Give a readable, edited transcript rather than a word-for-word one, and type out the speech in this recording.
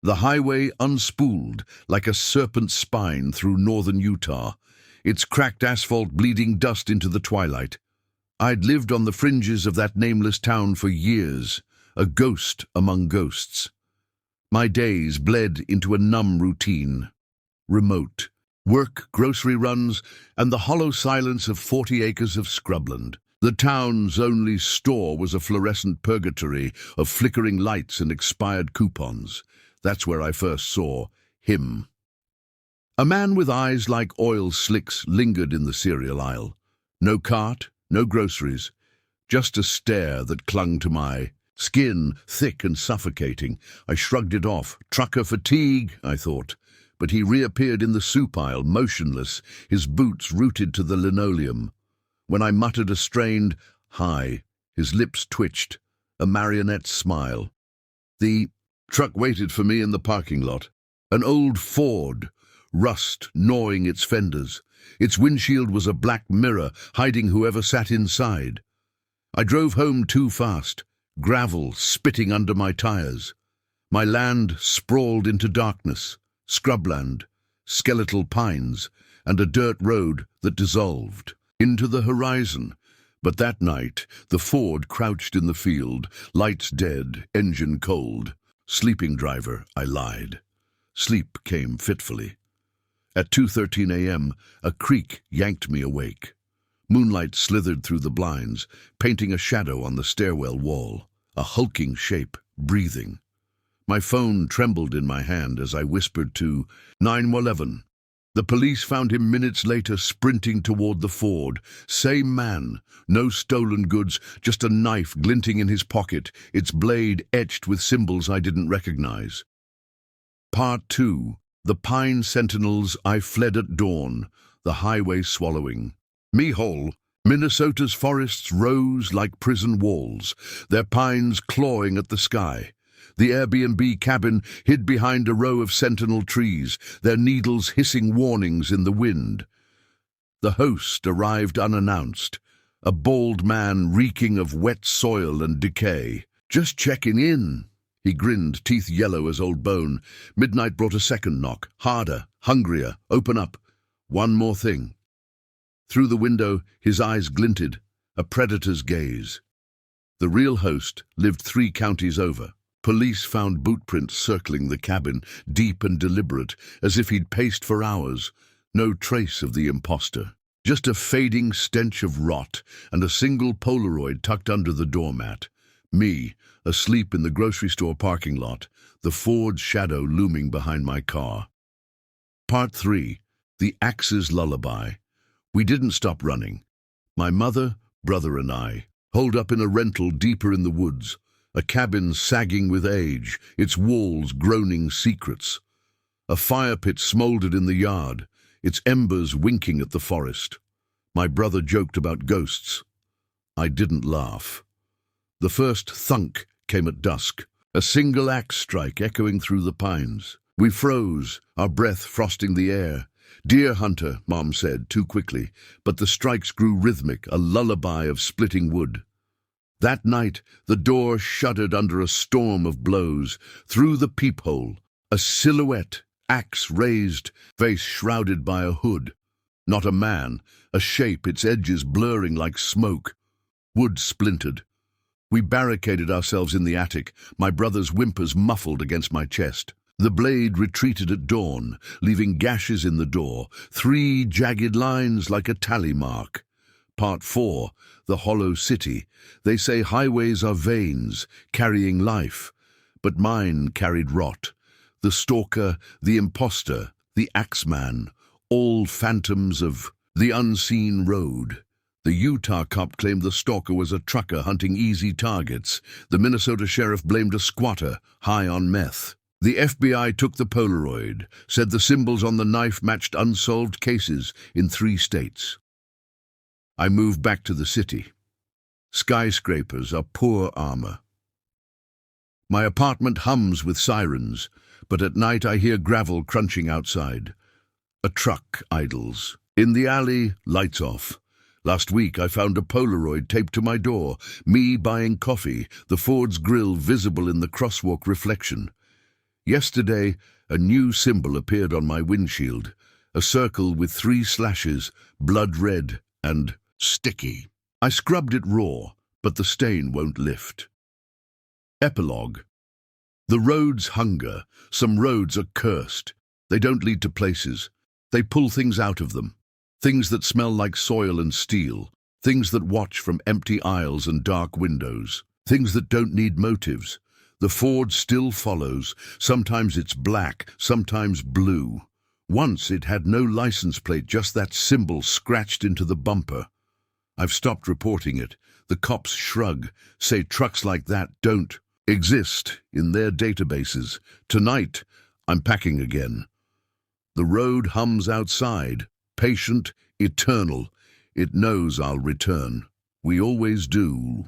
The highway unspooled like a serpent's spine through northern Utah, its cracked asphalt bleeding dust into the twilight. I'd lived on the fringes of that nameless town for years, a ghost among ghosts. My days bled into a numb routine. Remote. Work, grocery runs, and the hollow silence of 40 acres of scrubland. The town's only store was a fluorescent purgatory of flickering lights and expired coupons. That's where I first saw him. A man with eyes like oil slicks lingered in the cereal aisle. No cart, no groceries, just a stare that clung to my skin, thick and suffocating. I shrugged it off. Trucker fatigue, I thought. But he reappeared in the soup aisle, motionless, his boots rooted to the linoleum. When I muttered a strained, "Hi," his lips twitched, a marionette smile. The truck waited for me in the parking lot. An old Ford, rust gnawing its fenders. Its windshield was a black mirror, hiding whoever sat inside. I drove home too fast, gravel spitting under my tires. My land sprawled into darkness, scrubland, skeletal pines, and a dirt road that dissolved into the horizon. But that night, the Ford crouched in the field, lights dead, engine cold. Sleeping driver, I lied. Sleep came fitfully. At 2:13 a.m., a creak yanked me awake. Moonlight slithered through the blinds, painting a shadow on the stairwell wall, a hulking shape, breathing. My phone trembled in my hand as I whispered to 911. The police found him minutes later sprinting toward the Ford. Same man, no stolen goods, just a knife glinting in his pocket, its blade etched with symbols I didn't recognize. Part 2. The pine sentinels I fled at dawn, the highway swallowing me whole. Minnesota's forests rose like prison walls, their pines clawing at the sky. The Airbnb cabin hid behind a row of sentinel trees, their needles hissing warnings in the wind. The host arrived unannounced, a bald man reeking of wet soil and decay. "Just checking in," he grinned, teeth yellow as old bone. Midnight brought a second knock, harder, hungrier. "Open up. One more thing." Through the window, his eyes glinted, a predator's gaze. The real host lived 3 counties over. Police found bootprints circling the cabin, deep and deliberate, as if he'd paced for hours. No trace of the imposter. Just a fading stench of rot and a single Polaroid tucked under the doormat. Me, asleep in the grocery store parking lot, the Ford's shadow looming behind my car. Part 3. The Axe's Lullaby. We didn't stop running. My mother, brother and I, holed up in a rental deeper in the woods. A cabin sagging with age, its walls groaning secrets. A fire pit smoldered in the yard, its embers winking at the forest. My brother joked about ghosts. I didn't laugh. The first thunk came at dusk, a single axe strike echoing through the pines. We froze, our breath frosting the air. "Deer hunter," Mom said, too quickly, but the strikes grew rhythmic, a lullaby of splitting wood. That night, the door shuddered under a storm of blows. Through the peephole, a silhouette, axe raised, face shrouded by a hood. Not a man, a shape, its edges blurring like smoke. Wood splintered. We barricaded ourselves in the attic, my brother's whimpers muffled against my chest. The blade retreated at dawn, leaving gashes in the door, 3 jagged lines like a tally mark. Part 4. The Hollow City. They say highways are veins, carrying life, but mine carried rot. The stalker, the imposter, the axeman, all phantoms of the unseen road. The Utah cop claimed the stalker was a trucker hunting easy targets. The Minnesota sheriff blamed a squatter, high on meth. The FBI took the Polaroid, said the symbols on the knife matched unsolved cases in 3 states. I moved back to the city. Skyscrapers are poor armor. My apartment hums with sirens, but at night I hear gravel crunching outside. A truck idles. In the alley, lights off. Last week I found a Polaroid taped to my door, me buying coffee, the Ford's grill visible in the crosswalk reflection. Yesterday, a new symbol appeared on my windshield, a circle with 3 slashes, blood red and sticky. I scrubbed it raw, but the stain won't lift. Epilogue. The roads hunger. Some roads are cursed. They don't lead to places. They pull things out of them. Things that smell like soil and steel. Things that watch from empty aisles and dark windows. Things that don't need motives. The Ford still follows. Sometimes it's black, sometimes blue. Once it had no license plate, just that symbol scratched into the bumper. I've stopped reporting it. The cops shrug, say trucks like that don't exist in their databases. Tonight, I'm packing again. The road hums outside, patient, eternal. It knows I'll return. We always do.